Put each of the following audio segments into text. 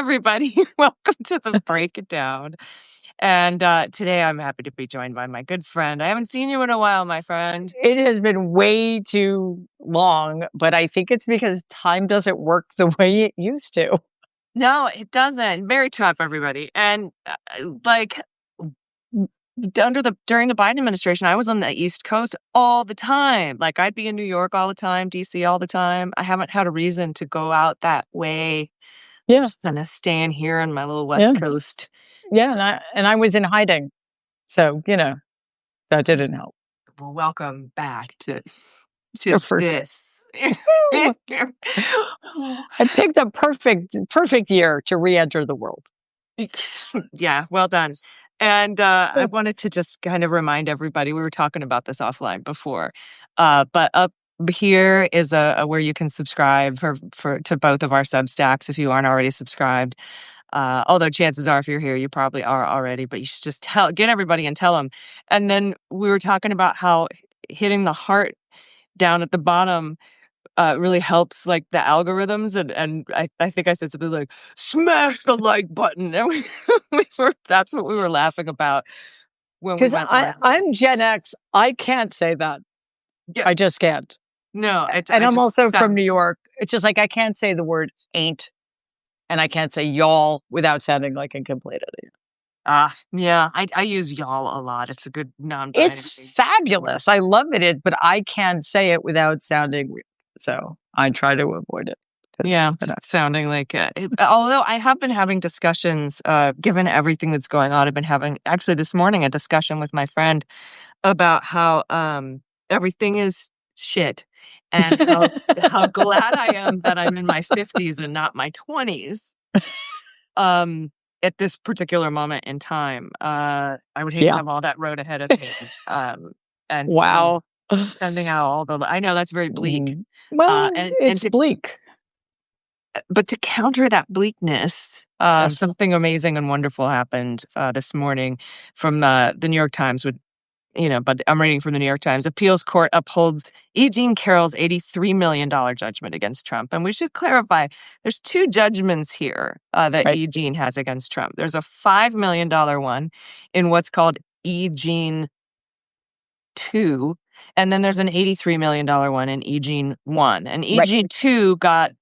everybody. Welcome to the Break It Down. And today I'm happy to be joined by my good friend. I haven't seen you in a while, my friend. It has been way too long, but I think it's because time doesn't work the way it used to. No, it doesn't. Very tough, everybody. And during the Biden administration, I was on the East Coast all the time. Like I'd be in New York all the time, DC all the time. I haven't had a reason to go out that way. Yeah. Just kind of staying here on my little West Coast. Yeah, and I was in hiding. So, that didn't help. Well, welcome back to this. I picked a perfect year to re-enter the world. Yeah, well done. And I wanted to just kind of remind everybody, we were talking about this offline before, but up here is where you can subscribe to both of our Substacks if you aren't already subscribed. Although chances are, if you're here, you probably are already, but you should just get everybody and tell them. And then we were talking about how hitting the heart down at the bottom really helps like the algorithms. And I think I said something like, smash the like button. And that's what we were laughing about. Because I'm Gen X. I can't say that. Yeah. I just can't. No. I'm also from New York. It's just like I can't say the word ain't. And I can't say y'all without sounding like a complete idiot. Yeah, I use y'all a lot. It's a good non-binary. It's fabulous. I love it, but I can't say it without sounding weird. So I try to avoid it. Yeah, sounding like although I have been having discussions, given everything that's going on, I've been having actually this morning a discussion with my friend about how everything is shit. And how glad I am that I'm in my 50s and not my 20s at this particular moment in time. I would hate to have all that road ahead of me. And wow. Sending out all the... I know that's very bleak. Well, it's bleak. But to counter that bleakness, something amazing and wonderful happened this morning from the New York Times but I'm reading from the New York Times. Appeals court upholds E. Jean Carroll's $83 million judgment against Trump. And we should clarify, there's two judgments here that E. Jean has against Trump. There's a $5 million one in what's called E. Jean 2, and then there's an $83 million one in E. Jean 1. And E. Jean 2 got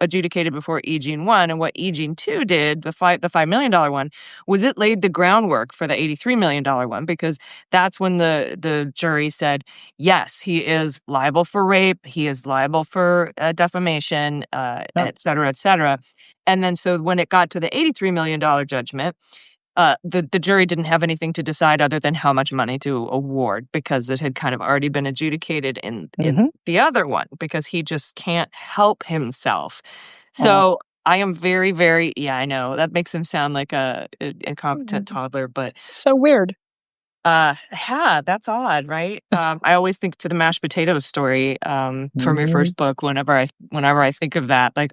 adjudicated before E. Jean 1, and what E. Jean 2 did, the $5 million one, was it laid the groundwork for the $83 million one, because that's when the jury said, yes, he is liable for rape, he is liable for defamation, et cetera, et cetera. And then so when it got to the $83 million judgment, the jury didn't have anything to decide other than how much money to award, because it had kind of already been adjudicated in the other one, because he just can't help himself. So I am very, very, I know that makes him sound like a incompetent toddler, but so weird. Yeah, that's odd, right? I always think to the mashed potatoes story from your first book. Whenever I think of that, like,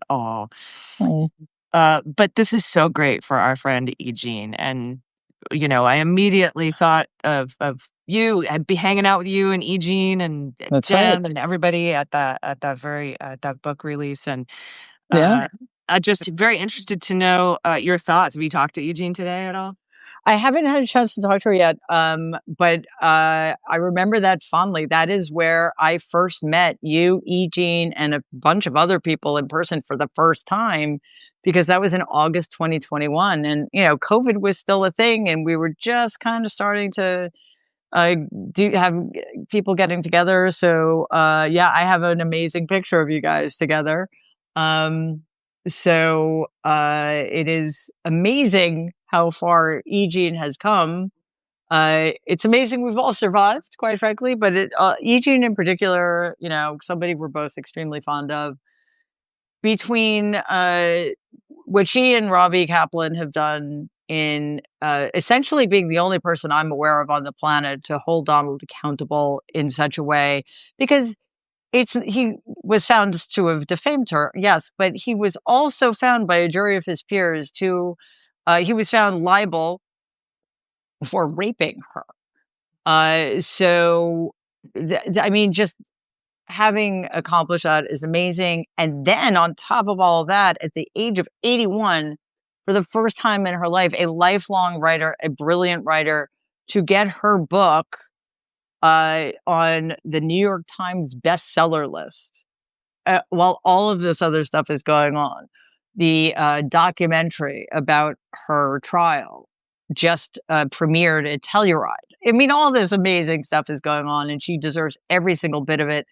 but this is so great for our friend E. Jean. And, I immediately thought of you. I'd be hanging out with you and E. Jean and Jem and everybody at that book release. And I'm just very interested to know your thoughts. Have you talked to E. Jean today at all? I haven't had a chance to talk to her yet, but I remember that fondly. That is where I first met you, E. Jean, and a bunch of other people in person for the first time, because that was in August 2021. And, COVID was still a thing, and we were just kind of starting to have people getting together. So, I have an amazing picture of you guys together. So it is amazing how far E. Jean has come. It's amazing we've all survived, quite frankly, but E. Jean in particular, somebody we're both extremely fond of. Between what she and Robbie Kaplan have done in essentially being the only person I'm aware of on the planet to hold Donald accountable in such a way, because he was found to have defamed her, yes, but he was also found by a jury of his peers he was found liable for raping her. Just having accomplished that is amazing. And then on top of all of that, at the age of 81, for the first time in her life, a lifelong writer, a brilliant writer, to get her book on the New York Times bestseller list while all of this other stuff is going on. The documentary about her trial just premiered at Telluride. I mean, all this amazing stuff is going on, and she deserves every single bit of it.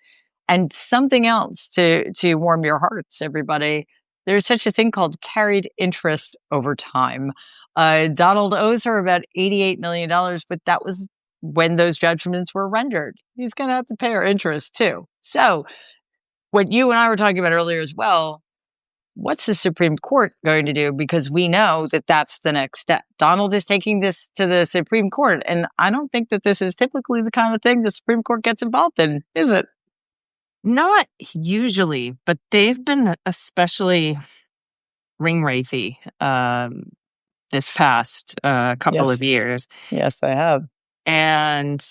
And something else to warm your hearts, everybody. There's such a thing called carried interest over time. Donald owes her about $88 million, but that was when those judgments were rendered. He's going to have to pay her interest too. So what you and I were talking about earlier as well, what's the Supreme Court going to do? Because we know that that's the next step. Donald is taking this to the Supreme Court. And I don't think that this is typically the kind of thing the Supreme Court gets involved in, is it? Not usually, but they've been especially ring-wraithy this past couple of years. Yes, I have. And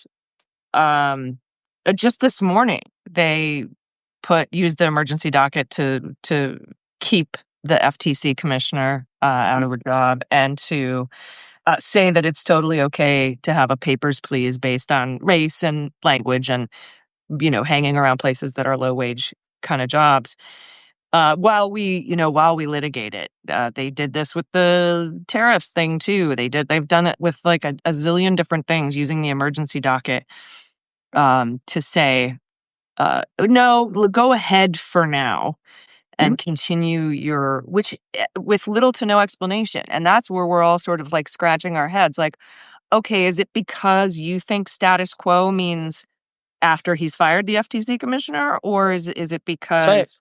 just this morning, they used the emergency docket to keep the FTC commissioner out of her job and to say that it's totally okay to have a papers please based on race and language and, hanging around places that are low wage kind of jobs. While we litigate it. They did this with the tariffs thing too. They've done it with like a zillion different things using the emergency docket to say, no, go ahead for now and continue with little to no explanation. And that's where we're all sort of like scratching our heads. Like, okay, is it because you think status quo means after he's fired the FTC commissioner, or is it because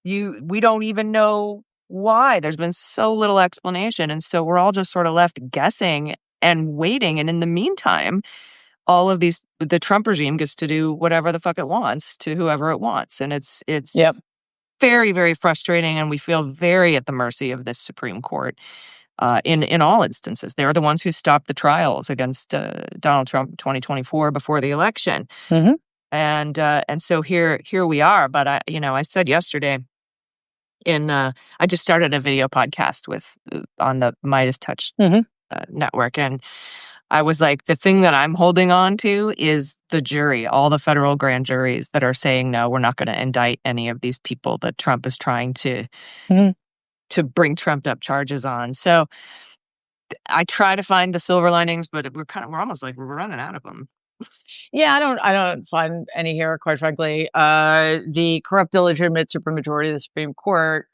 we don't even know why? There's been so little explanation. And so we're all just sort of left guessing and waiting. And in the meantime, the Trump regime gets to do whatever the fuck it wants to whoever it wants. And it's very, very frustrating. And we feel very at the mercy of this Supreme Court in all instances. They're the ones who stopped the trials against Donald Trump in 2024 before the election. Mm-hmm. And so here we are. But I said yesterday I just started a video podcast on the Midas Touch network. And I was like, the thing that I'm holding on to is the jury, all the federal grand juries that are saying, no, we're not going to indict any of these people that Trump is trying to bring trumped up charges on. So I try to find the silver linings, but we're almost like we're running out of them. Yeah, I don't find any here, quite frankly. The corrupt, illegitimate supermajority of the Supreme Court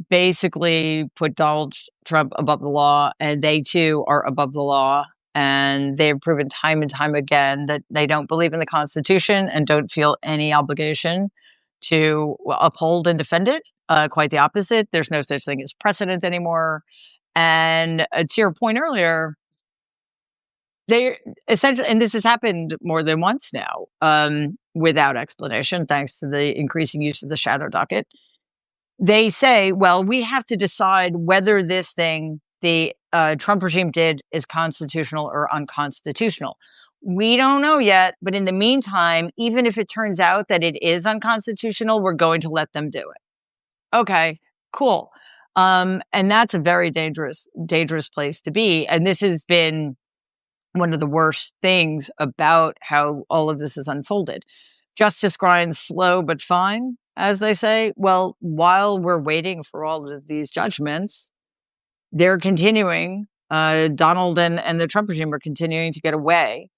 basically put Donald Trump above the law, and they too are above the law. And they've proven time and time again that they don't believe in the Constitution and don't feel any obligation to uphold and defend it. Quite the opposite. There's no such thing as precedent anymore. And to your point earlier, they essentially, and this has happened more than once now, without explanation, thanks to the increasing use of the shadow docket. They say, well, we have to decide whether this thing the Trump regime did is constitutional or unconstitutional. We don't know yet, but in the meantime, even if it turns out that it is unconstitutional, we're going to let them do it. Okay, cool. And that's a very dangerous place to be. And this has been one of the worst things about how all of this has unfolded. Justice grinds slow but fine, as they say. Well, while we're waiting for all of these judgments, they're continuing, Donald and the Trump regime are continuing to get away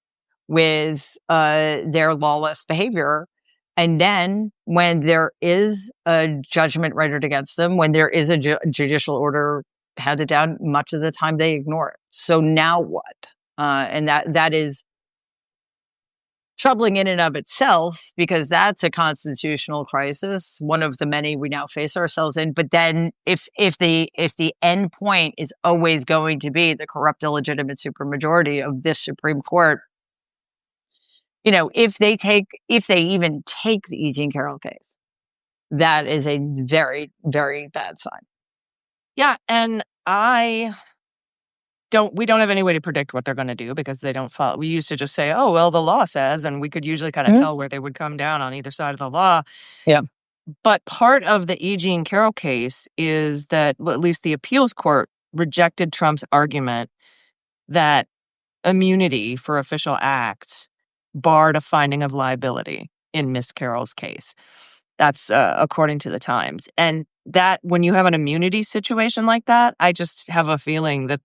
with their lawless behavior. And then when there is a judgment rendered against them, when there is a judicial order handed down, much of the time they ignore it. So now what? And that is troubling in and of itself, because that's a constitutional crisis, one of the many we now face ourselves in. But then if the end point is always going to be the corrupt, illegitimate supermajority of this Supreme Court, if they even take the E. Jean Carroll case, that is a very, very bad sign. Yeah. And we don't have any way to predict what they're going to do because they don't follow. We used to just say, oh, well, the law says, and we could usually kind of tell where they would come down on either side of the law. Yeah. But part of the E. Jean Carroll case is that, well, at least the appeals court rejected Trump's argument that immunity for official acts barred a finding of liability in Miss Carroll's case. That's according to the Times. And that when you have an immunity situation like that, I just have a feeling that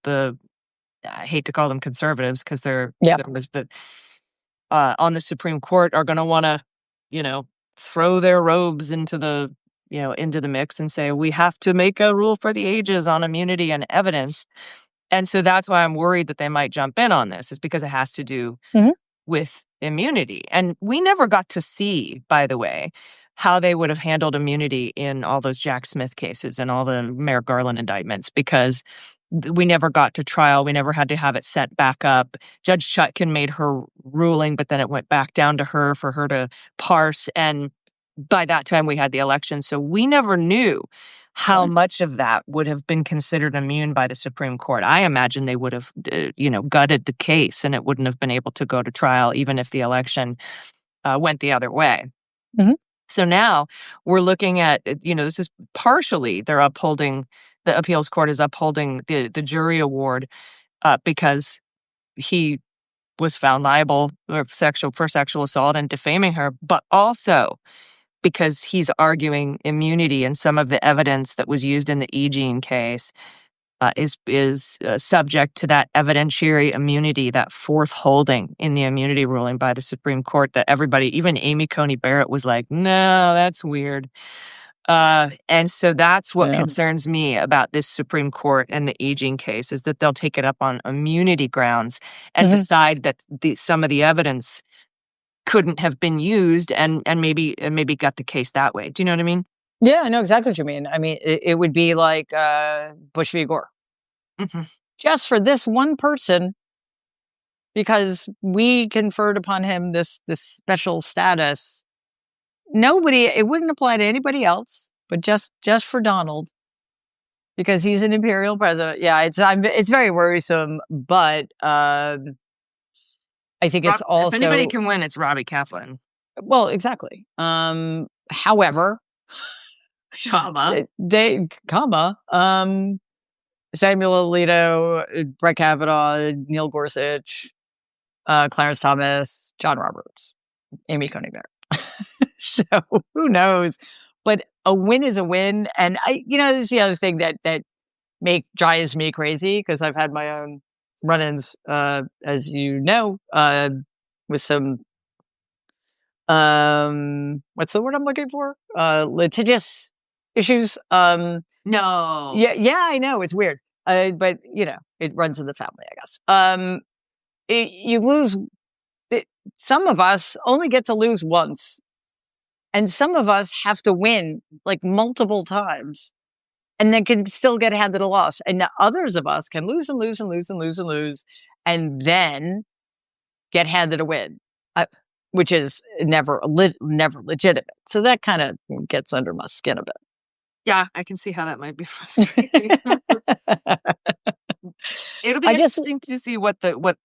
I hate to call them conservatives because they're on the Supreme Court are going to want to, throw their robes into the mix and say, we have to make a rule for the ages on immunity and evidence. And so that's why I'm worried that they might jump in on this, is because it has to do with immunity. And we never got to see, by the way, how they would have handled immunity in all those Jack Smith cases and all the Merrick Garland indictments, because we never got to trial. We never had to have it set back up. Judge Chutkan made her ruling, but then it went back down to her for her to parse. And by that time, we had the election. So we never knew how much of that would have been considered immune by the Supreme Court. I imagine they would have, gutted the case and it wouldn't have been able to go to trial, even if the election went the other way. Mm-hmm. So now we're looking at, this is partially the appeals court is upholding the jury award because he was found liable for sexual assault and defaming her, but also because he's arguing immunity, and some of the evidence that was used in the E. Jean case is subject to that evidentiary immunity, that fourth holding in the immunity ruling by the Supreme Court that everybody, even Amy Coney Barrett, was like, no, that's weird. And so that's what concerns me about this Supreme Court and the E. Jean case, is that they'll take it up on immunity grounds and decide that some of the evidence couldn't have been used and maybe got the case that way. Do you know what I mean? Yeah, I know exactly what you mean. I mean, it would be like Bush v. Gore. Mm-hmm. Just for this one person, because we conferred upon him this special status. It wouldn't apply to anybody else, but just for Donald, because he's an imperial president. Yeah, it's very worrisome, but I think it's also, if anybody can win, it's Robbie Kaplan. Well, exactly. However, Samuel Alito, Brett Kavanaugh, Neil Gorsuch, Clarence Thomas, John Roberts, Amy Coney Barrett. So who knows? But a win is a win. And this is the other thing that drives me crazy, because I've had my own run-ins, as you know, with some, what's the word I'm looking for? Litigious issues. No. Yeah, I know, it's weird. But it runs in the family, I guess. You lose. Some of us only get to lose once, and some of us have to win like multiple times, and then can still get handed a loss. And the others of us can lose and lose and lose and lose and lose, and then get handed a win, which is never legitimate. So that kind of gets under my skin a bit. Yeah, I can see how that might be frustrating. It'll be interesting to see what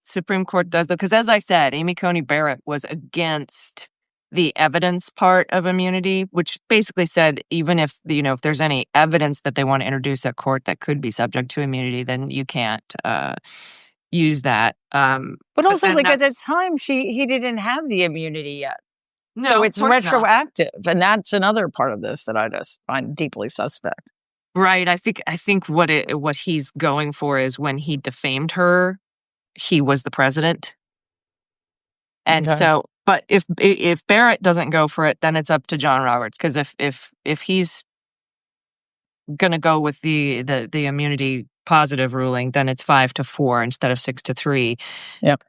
Supreme Court does, though, because as I said, Amy Coney Barrett was against the evidence part of immunity, which basically said even if if there's any evidence that they want to introduce at court that could be subject to immunity, then you can't use that. But also, like at the time, he didn't have the immunity yet. No, so it's retroactive, and that's another part of this that I just find deeply suspect. Right. I think what he's going for is when he defamed her, he was the president. And so, but if Barrett doesn't go for it, then it's up to John Roberts, because if he's going to go with the immunity positive ruling, then it's 5-4 instead of 6-3. Yep.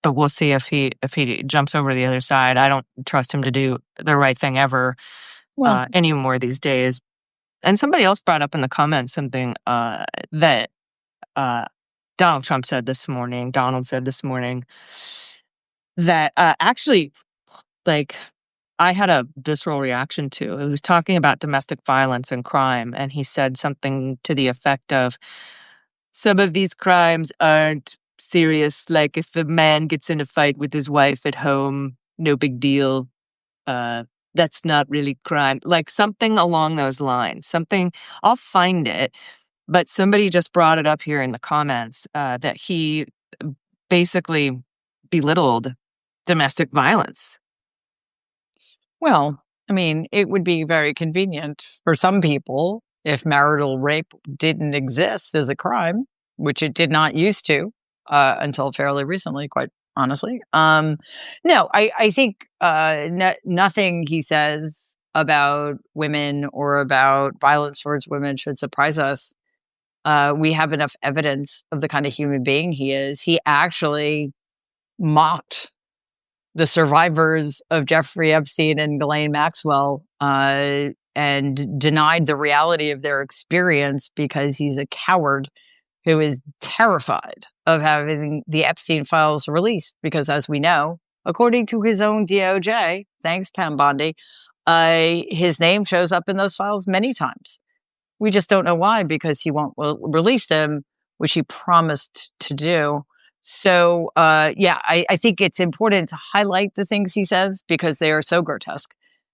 But we'll see if he jumps over to the other side. I don't trust him to do the right thing ever anymore these days. And somebody else brought up in the comments something that Donald said this morning that actually, like, I had a visceral reaction to. He was talking about domestic violence and crime, and he said something to the effect of, some of these crimes aren't serious. Like, if a man gets in a fight with his wife at home, no big deal. That's not really crime. Like something along those lines. I'll find it. But somebody just brought it up here in the comments that he basically belittled domestic violence. Well, I mean, it would be very convenient for some people if marital rape didn't exist as a crime, which it did not used to until fairly recently, quite honestly. No, I think nothing he says about women or about violence towards women should surprise us. We have enough evidence of the kind of human being he is. He actually mocked the survivors of Jeffrey Epstein and Ghislaine Maxwell and denied the reality of their experience because he's a coward who is terrified of having the Epstein files released. Because, as we know, according to his own DOJ, thanks, Pam Bondi, his name shows up in those files many times. We just don't know why, because he won't release them, which he promised to do. So, yeah, I think it's important to highlight the things he says because they are so grotesque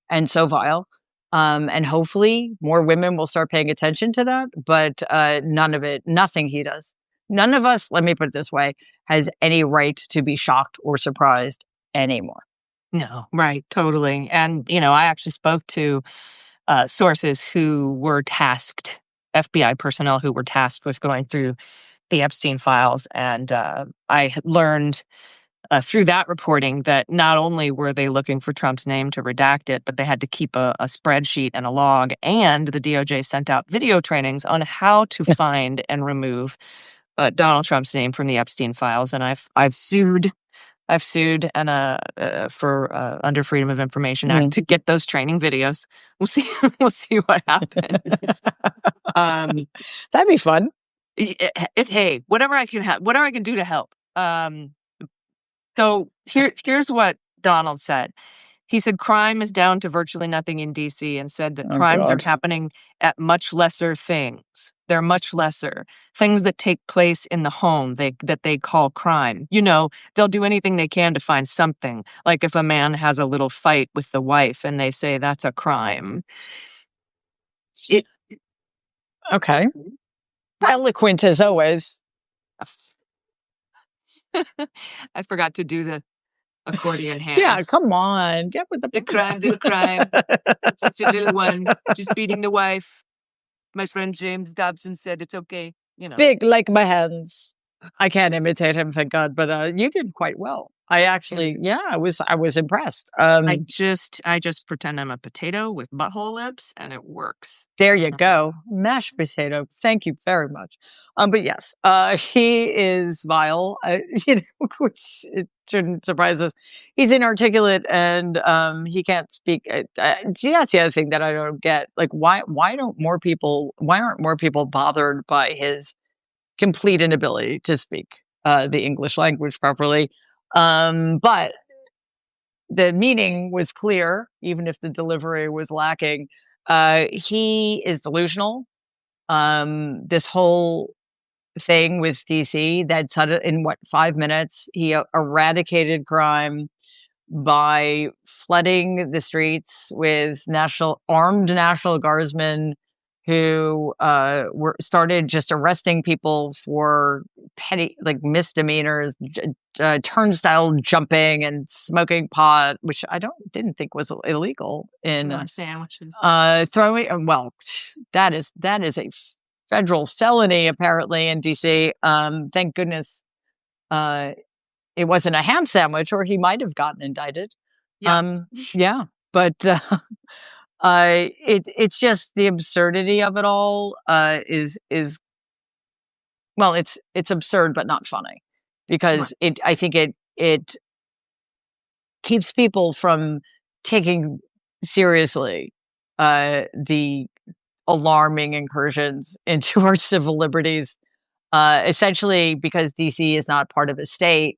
and so vile. And hopefully more women will start paying attention to that. But nothing he does. None of us, let me put it this way, has any right to be shocked or surprised anymore. No, right, totally. And, I actually spoke to sources who were tasked, FBI personnel who were tasked with going through the Epstein files. And I had learned through that reporting that not only were they looking for Trump's name to redact it, but they had to keep a spreadsheet and a log. And the DOJ sent out video trainings on how to find and remove Donald Trump's name from the Epstein files. And I've sued. I've sued and for under Freedom of Information Act to get those training videos. We'll see. We'll see what happens. That'd be fun. Hey, whatever I can do to help. So here's what Donald said. He said crime is down to virtually nothing in D.C. and said that crimes are happening at much lesser things. They're much lesser things that take place in the home that they call crime. They'll do anything they can to find something. Like if a man has a little fight with the wife and they say that's a crime. Okay. Eloquent as always. I forgot to do the accordion hands. Yeah, come on. Get with the crime, little crime. Just a little one, just beating the wife. My friend James Dobson said it's okay. Big like my hands. I can't imitate him, thank God, but you did quite well. I actually, I was impressed. I just pretend I'm a potato with butthole lips, and it works. There you go, mashed potato. Thank you very much. But yes, he is vile, which it shouldn't surprise us. He's inarticulate and he can't speak. See, that's the other thing that I don't get. Like, why aren't more people bothered by his complete inability to speak the English language properly? But the meaning was clear, even if the delivery was lacking. He is delusional. This whole thing with DC, that in 5 minutes, he eradicated crime by flooding the streets with armed National Guardsmen who started just arresting people for petty, like misdemeanors, turnstile jumping and smoking pot, which I didn't think was illegal in sandwiches. Throwing. Well, that is a federal felony apparently in DC. Thank goodness it wasn't a ham sandwich, or he might have gotten indicted. Yeah, but it's just the absurdity of it all is well, it's absurd but not funny because I think it keeps people from taking seriously the alarming incursions into our civil liberties, essentially because DC is not part of a state.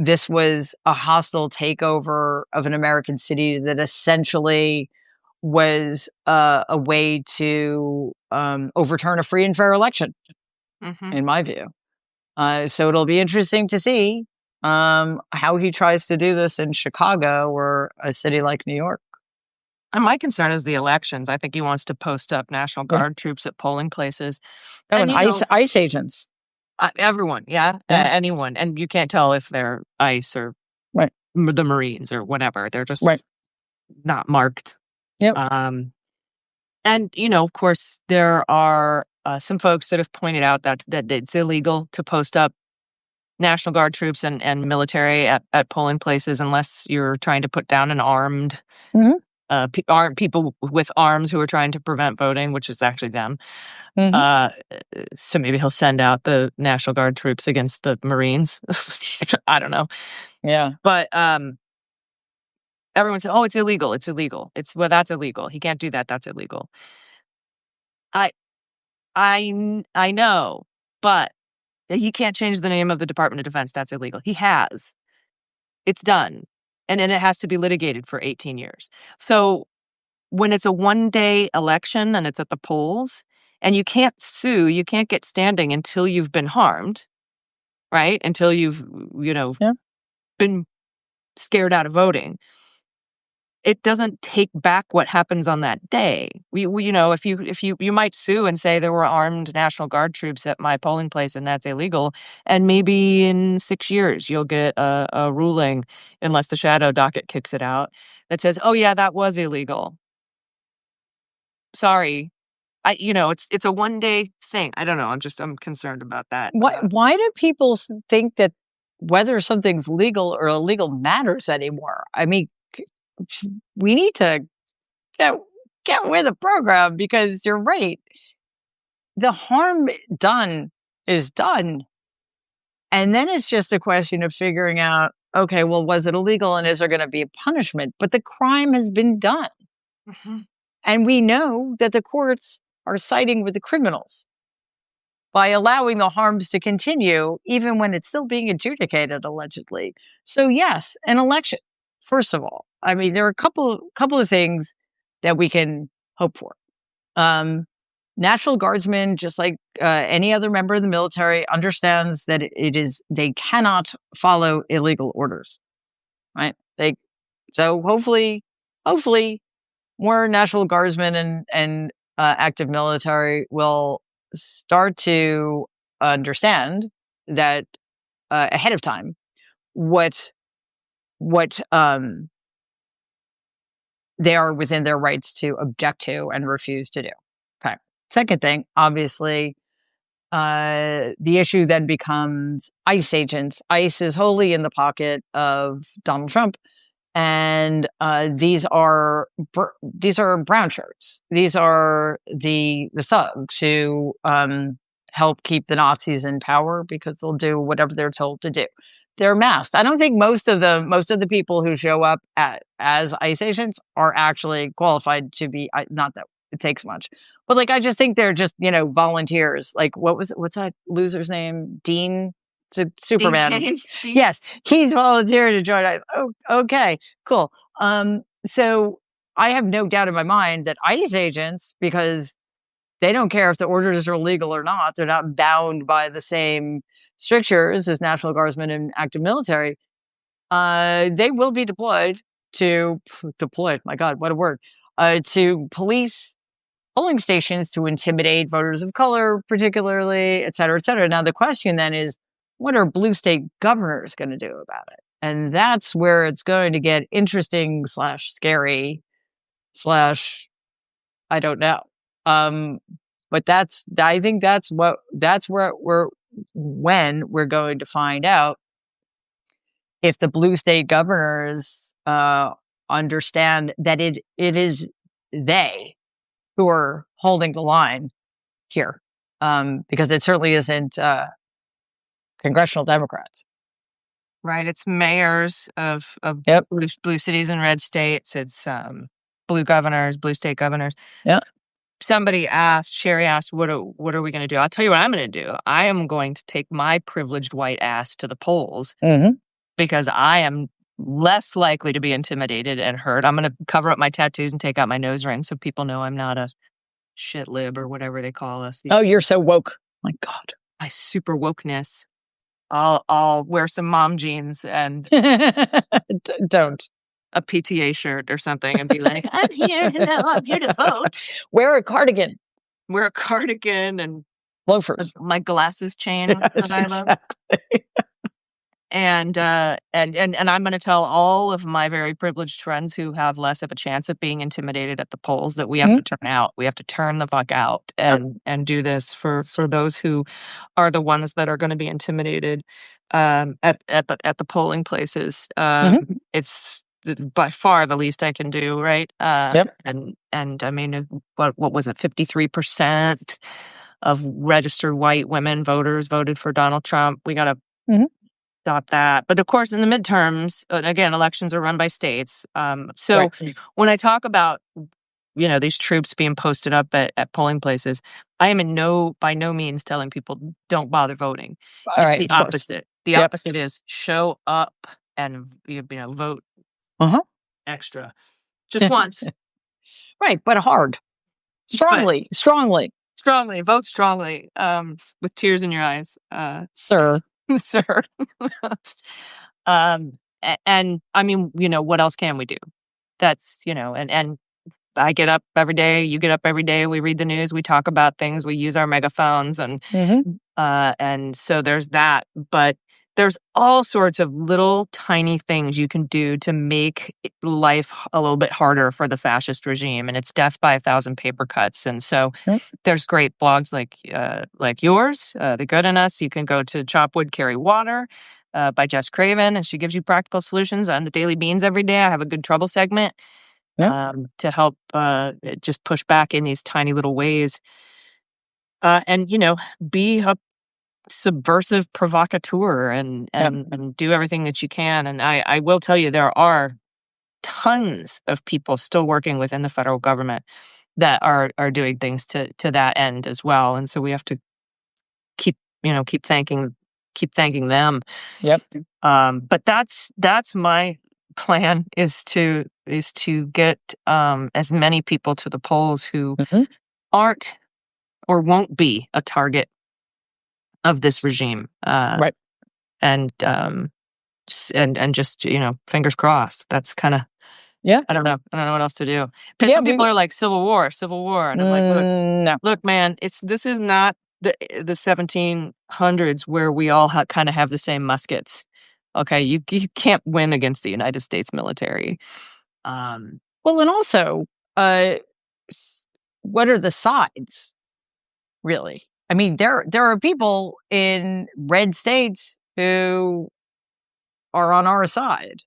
This was a hostile takeover of an American city that essentially was a way to overturn a free and fair election, in my view. So it'll be interesting to see how he tries to do this in Chicago or a city like New York. And my concern is the elections. I think he wants to post up National Guard troops at polling places. Oh, And, and ICE agents. Everyone, anyone. And you can't tell if they're ICE or Right. the Marines or whatever. They're just right. not marked. Yep. And, of course, there are some folks that have pointed out that it's illegal to post up National Guard troops and military at polling places unless you're trying to put down an armed people with arms who are trying to prevent voting, which is actually them. So maybe he'll send out the National Guard troops against the Marines. I don't know. Yeah. But everyone said, "Oh, it's illegal. It's illegal. That's illegal. He can't do that. That's illegal." I know, but he can't change the name of the Department of Defense. That's illegal. He has. It's done. And then it has to be litigated for 18 years. So when it's a one-day election and it's at the polls, and you can't sue, you can't get standing until you've been harmed, right? Until you've, been scared out of voting. It doesn't take back what happens on that day. If you might sue and say there were armed National Guard troops at my polling place and that's illegal, and maybe in 6 years you'll get a ruling, unless the shadow docket kicks it out, that says, "Oh yeah, that was illegal. Sorry." It's a one-day thing. I don't know. I'm concerned about that. Why do people think that whether something's legal or illegal matters anymore? I mean, we need to get with the program, because you're right. The harm done is done. And then it's just a question of figuring out, okay, well, was it illegal and is there going to be a punishment? But the crime has been done. Mm-hmm. And we know that the courts are siding with the criminals by allowing the harms to continue, even when it's still being adjudicated, allegedly. So yes, an election, first of all. I mean, there are a couple of things that we can hope for. National Guardsmen, just like any other member of the military, understands that they cannot follow illegal orders, right? So hopefully more National Guardsmen and active military will start to understand that ahead of time what they are within their rights to object to and refuse to do. Okay. Second thing, obviously, the issue then becomes ICE agents. ICE is wholly in the pocket of Donald Trump. And these are brown shirts. These are the thugs who help keep the Nazis in power, because they'll do whatever they're told to do. They're masked. I don't think most of the people who show up as ICE agents are actually qualified to be. Not that it takes much, but I just think they're just volunteers. What's that loser's name? Dean. It's a Superman. Dean. Yes, he's volunteered to join. Oh, okay, cool. So I have no doubt in my mind that ICE agents, because they don't care if the orders are legal or not, they're not bound by the same strictures as National Guardsmen and active military. They will be deployed. My God, what a word! To police polling stations, to intimidate voters of color, particularly, et cetera, et cetera. Now, the question then is, what are blue state governors going to do about it? And that's where it's going to get interesting / scary / I don't know. But I think that's where when we're going to find out if the blue state governors understand that it is they who are holding the line here, because it certainly isn't congressional Democrats. Right. It's mayors of blue cities and red states. It's blue governors, blue state governors. Yeah. Sherry asked, what are we going to do? I'll tell you what I'm going to do. I am going to take my privileged white ass to the polls, because I am less likely to be intimidated and hurt. I'm going to cover up my tattoos and take out my nose ring so people know I'm not a shit lib or whatever they call us. Oh, you're so woke. My God. My super wokeness. I'll wear some mom jeans and don't. a PTA shirt or something and be like, I'm here, I'm here to vote. Wear a cardigan. Wear a cardigan and loafers. My glasses chain Yes, that I love. exactly. And I'm going to tell all of my very privileged friends who have less of a chance of being intimidated at the polls that we have to turn out. We have to turn the fuck out and do this for those who are the ones that are going to be intimidated at the polling places. It's by far the least I can do, right? And I mean, what was it? 53% of registered white women voters voted for Donald Trump. We got to stop that. But of course, in the midterms, and again, elections are run by states. So when I talk about, these troops being posted up at polling places, I am by no means telling people don't bother voting. It's the opposite. The opposite is show up and vote extra. Just once. Right, but hard. Strongly. Vote strongly, with tears in your eyes. Sir. Sir. And I mean, what else can we do? That's, and I get up every day, you get up every day, we read the news, we talk about things, we use our megaphones and so there's that. But there's all sorts of little tiny things you can do to make life a little bit harder for the fascist regime, and it's death by 1,000 paper cuts. And so there's great blogs like yours, The Good in Us. You can go to Chop Wood, Carry Water by Jess Craven, and she gives you practical solutions. On the Daily Beans every day, I have a good trouble segment to help just push back in these tiny little ways. And, be a subversive provocateur and do everything that you can. And I will tell you, there are tons of people still working within the federal government that are doing things to that end as well. And so we have to keep thanking them. But that's my plan, is to get as many people to the polls who aren't or won't be a target of this regime. And just, fingers crossed. That's kind of, I don't know what else to do. Because some people are like, Civil War. And I'm like, look, man, this is not the 1700s where we all kind of have the same muskets. Okay, you can't win against the United States military. Well, and also, what are the sides, really? I mean, there are people in red states who are on our side,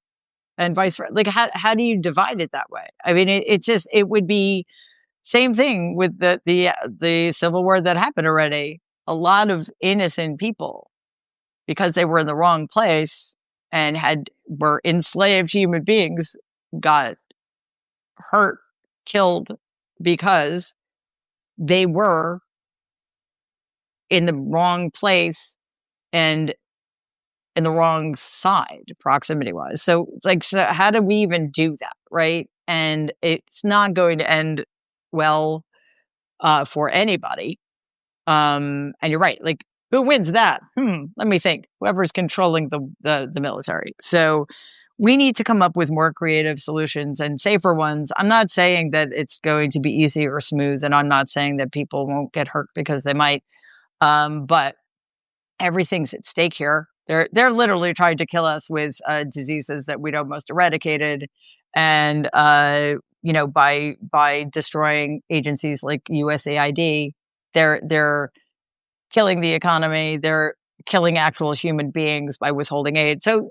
and vice versa. Like, how do you divide it that way? I mean, it would be same thing with the Civil War that happened already. A lot of innocent people, because they were in the wrong place and were enslaved human beings, got hurt, killed, because they were in the wrong place and in the wrong side, proximity wise. So it's like, so how do we even do that? Right. And it's not going to end well for anybody. And you're right. Like, who wins that? Let me think. Whoever's controlling the military. So we need to come up with more creative solutions and safer ones. I'm not saying that it's going to be easy or smooth, and I'm not saying that people won't get hurt, because they might. But everything's at stake here. They're literally trying to kill us with diseases that we'd almost eradicated, and by destroying agencies like USAID, they're killing the economy. They're killing actual human beings by withholding aid. So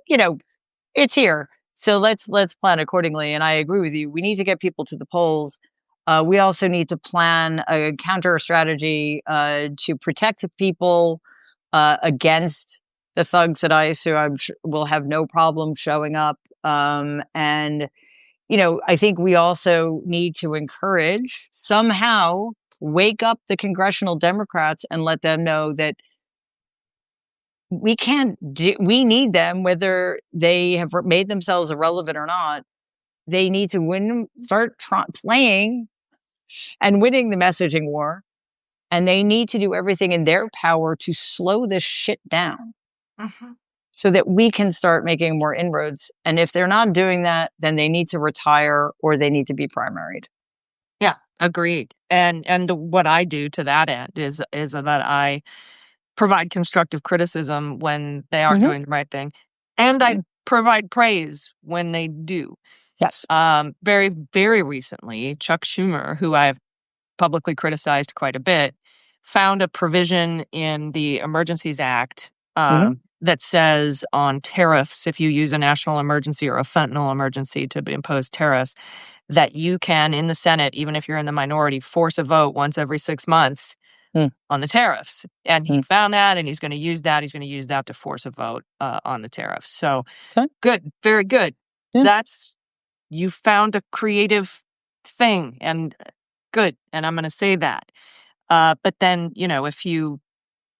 it's here. So let's plan accordingly. And I agree with you. We need to get people to the polls. We also need to plan a counter strategy to protect people against the thugs at ICE, who will have no problem showing up. And I think we also need to encourage, somehow wake up the congressional Democrats and let them know that we need them, whether they have made themselves irrelevant or not. They need to start playing and winning the messaging war. And they need to do everything in their power to slow this shit down. so that we can start making more inroads. And if they're not doing that, then they need to retire or they need to be primaried. Yeah, agreed. And what I do to that end is that I provide constructive criticism when they aren't Mm-hmm. doing the right thing, and I provide praise when they do. Yes. Very, very recently, Chuck Schumer, who I've publicly criticized quite a bit, found a provision in the Emergencies Act that says on tariffs, if you use a national emergency or a fentanyl emergency to impose tariffs, that you can, in the Senate, even if you're in the minority, force a vote once every 6 months on the tariffs. And he found that, and he's going to use that. He's going to use that to force a vote on the tariffs. So good, very good. Yeah. You found a creative thing, and good. And I'm going to say that. But then, if you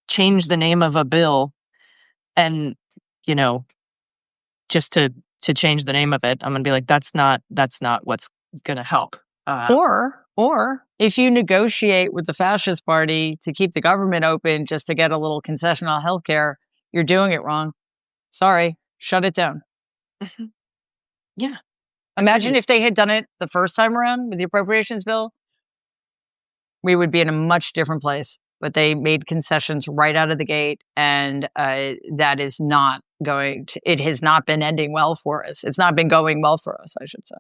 change the name of a bill and, just to change the name of it, I'm going to be like, that's not what's going to help. Or if you negotiate with the fascist party to keep the government open just to get a little concession on healthcare, you're doing it wrong. Sorry, shut it down. Yeah. Imagine if they had done it the first time around with the appropriations bill, we would be in a much different place. But they made concessions right out of the gate, and that is not going to, it has not been ending well for us. It's not been going well for us, I should say.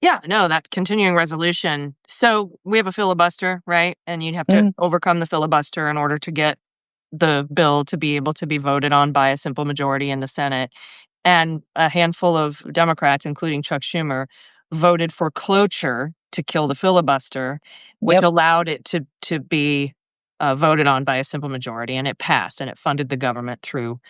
Yeah, no, that continuing resolution. So we have a filibuster, right? And you'd have to overcome the filibuster in order to get the bill to be able to be voted on by a simple majority in the Senate. And a handful of Democrats, including Chuck Schumer, voted for cloture to kill the filibuster, which allowed it to be voted on by a simple majority. And it passed, and it funded the government through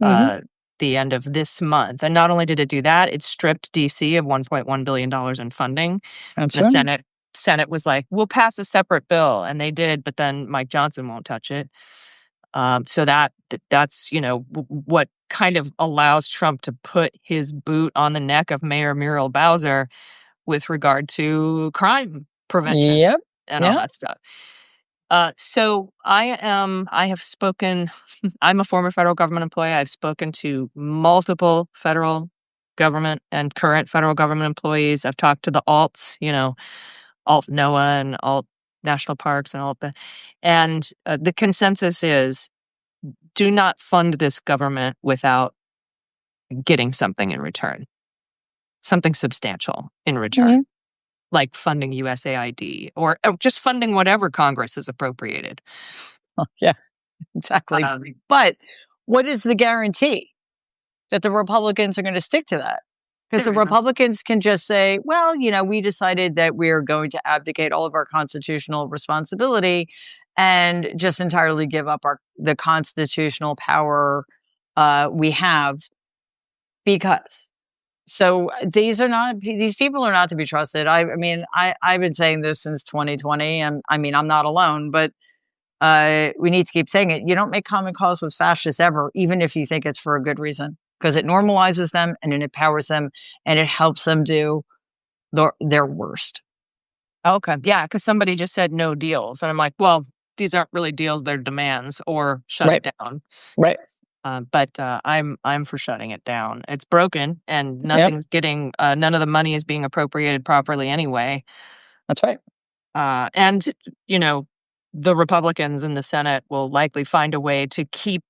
the end of this month. And not only did it do that, it stripped DC of $1.1 billion in funding. That's the right. Senate was like, we'll pass a separate bill. And they did, but then Mike Johnson won't touch it. So that's, what kind of allows Trump to put his boot on the neck of Mayor Muriel Bowser with regard to crime prevention and all that stuff. So I have spoken, I'm a former federal government employee. I've spoken to multiple federal government and current federal government employees. I've talked to the alts, alt NOAA and alt national parks and all that. And the consensus is, do not fund this government without getting something in return, something substantial in return, like funding USAID or just funding whatever Congress has appropriated. Yeah, exactly. But what is the guarantee that the Republicans are going to stick to that? Because the Republicans can just say, well, we decided that we're going to abdicate all of our constitutional responsibility and just entirely give up the constitutional power we have because. So these people are not to be trusted. I've been saying this since 2020. I'm not alone, but we need to keep saying it. You don't make common cause with fascists ever, even if you think it's for a good reason, because it normalizes them and it empowers them and it helps them do their worst. Okay. Yeah. Because somebody just said no deals. And I'm like, well, these aren't really deals. They're demands or shut it down. Right. But I'm for shutting it down. It's broken and nothing's getting, none of the money is being appropriated properly anyway. That's right. And, the Republicans in the Senate will likely find a way to keep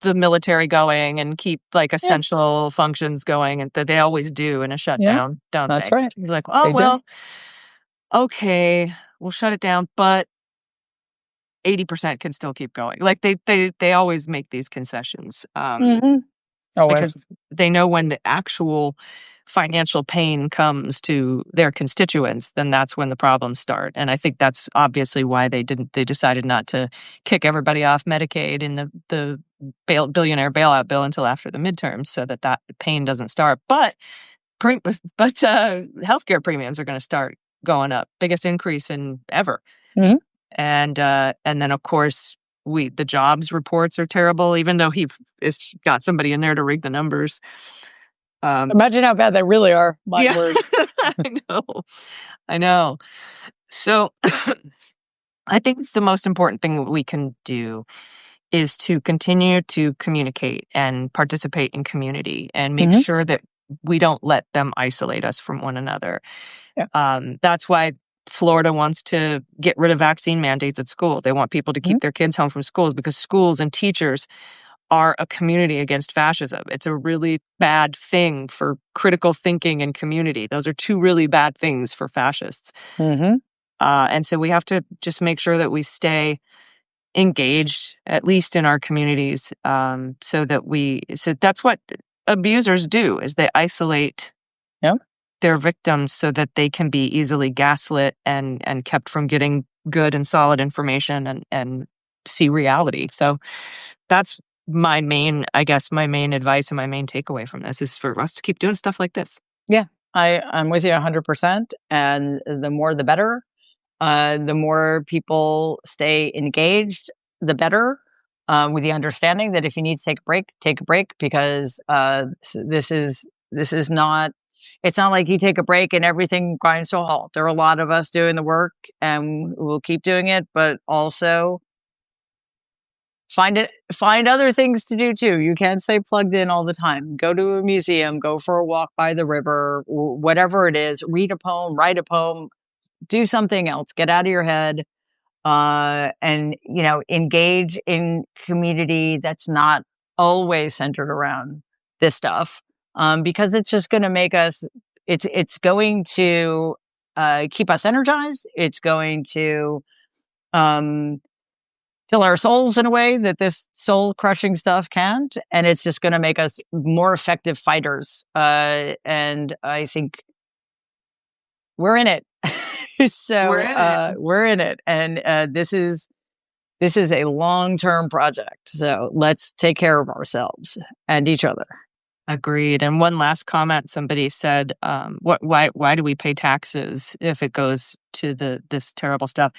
the military going and keep essential functions going, and that they always do in a shutdown, don't they? That's right. You're like, oh, well, okay, we'll shut it down, but 80% can still keep going. Like they always make these concessions. Because they know when the actual financial pain comes to their constituents, then that's when the problems start. And I think that's obviously why they decided not to kick everybody off Medicaid in the billionaire bailout bill until after the midterms, so that pain doesn't start. But healthcare premiums are going to start going up, biggest increase in ever. And then of course the jobs reports are terrible, even though he has got somebody in there to rig the numbers. Imagine how bad they really are. My word. I know. So I think the most important thing we can do is to continue to communicate and participate in community and make sure that we don't let them isolate us from one another. Yeah. That's why Florida wants to get rid of vaccine mandates at school. They want people to keep their kids home from schools because schools and teachers are a community against fascism. It's a really bad thing for critical thinking and community. Those are two really bad things for fascists. And so we have to just make sure that we stay engaged, at least in our communities, so that's what abusers do, is they isolate their victims so that they can be easily gaslit and kept from getting good and solid information and see reality. So that's my main advice and my main takeaway from this is for us to keep doing stuff like this. Yeah, I'm with you 100%. And the more, the better. The more people stay engaged, the better. With the understanding that if you need to take a break, because this is not. It's not like you take a break and everything grinds to a halt. There are a lot of us doing the work, and we'll keep doing it. But also find other things to do too. You can't stay plugged in all the time. Go to a museum, go for a walk by the river, whatever it is. Read a poem, write a poem, do something else. Get out of your head, and engage in community that's not always centered around this stuff, because it's just going to make us. It's going to keep us energized. It's going to fill our souls in a way that this soul crushing stuff can't. And it's just going to make us more effective fighters. And I think we're in it. So we're in it. And this is a long-term project. So let's take care of ourselves and each other. Agreed. And one last comment, somebody said, why do we pay taxes if it goes to this terrible stuff?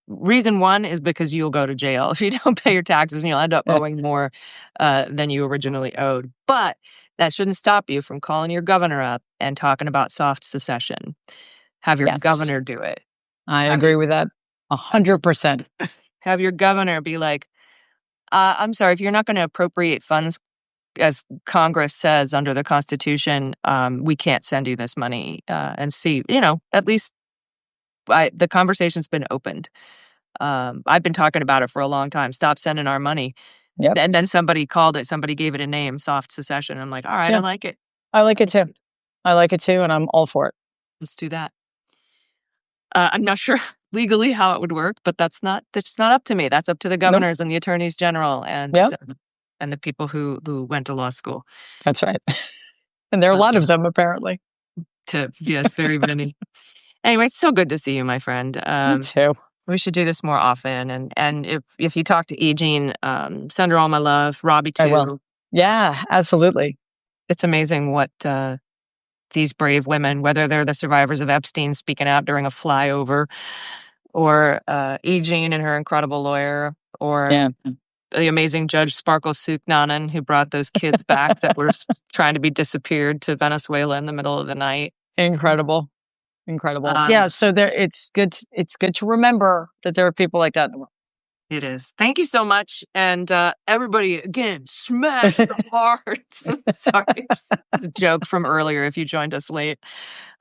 Reason one is because you'll go to jail if you don't pay your taxes, and you'll end up owing more than you originally owed. But that shouldn't stop you from calling your governor up and talking about soft secession. Have your governor do it. I agree with that 100%. Have your governor be like, I'm sorry, if you're not going to appropriate funds as Congress says under the Constitution, we can't send you this money. And see, at least the conversation's been opened. I've been talking about it for a long time. Stop sending our money. Yep. And then somebody called it, somebody gave it a name, soft secession. I'm like, all right, I like it. I like it too. And I'm all for it. Let's do that. I'm not sure legally how it would work, but that's not up to me. That's up to the governors and the attorneys general and the people who went to law school. That's right. And there are a lot of them, apparently. Yes, very many. Anyway, it's so good to see you, my friend. Me too. We should do this more often. And if you talk to E-Jean, send her all my love. Robbie, too. I will. Yeah, absolutely. It's amazing what these brave women, whether they're the survivors of Epstein speaking out during a flyover, or E-Jean and her incredible lawyer, or the amazing Judge Sparkle Suknanen, who brought those kids back that were trying to be disappeared to Venezuela in the middle of the night. Incredible. So it's good to remember that there are people like that in the world. It is. Thank you so much. And everybody, again, smash the heart. Sorry. It's a joke from earlier if you joined us late.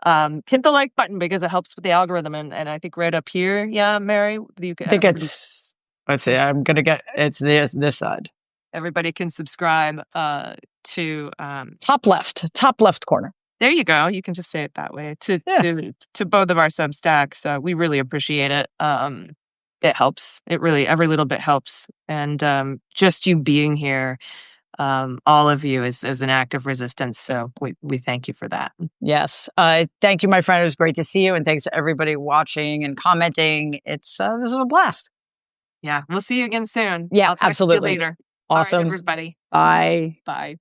Hit the like button because it helps with the algorithm. And I think right up here, Mary, you can. I think it's, let's see, I'm going to get, it's this side. Everybody can subscribe to... top left corner. There you go. You can just say it that way. To both of our Substacks. We really appreciate it. It helps. It really, every little bit helps. And just you being here, all of you is an act of resistance. So we thank you for that. Yes. Thank you, my friend. It was great to see you. And thanks to everybody watching and commenting. This is a blast. Yeah. We'll see you again soon. Yeah, I'll talk absolutely. to you later. Awesome. All right, everybody. Bye. Bye.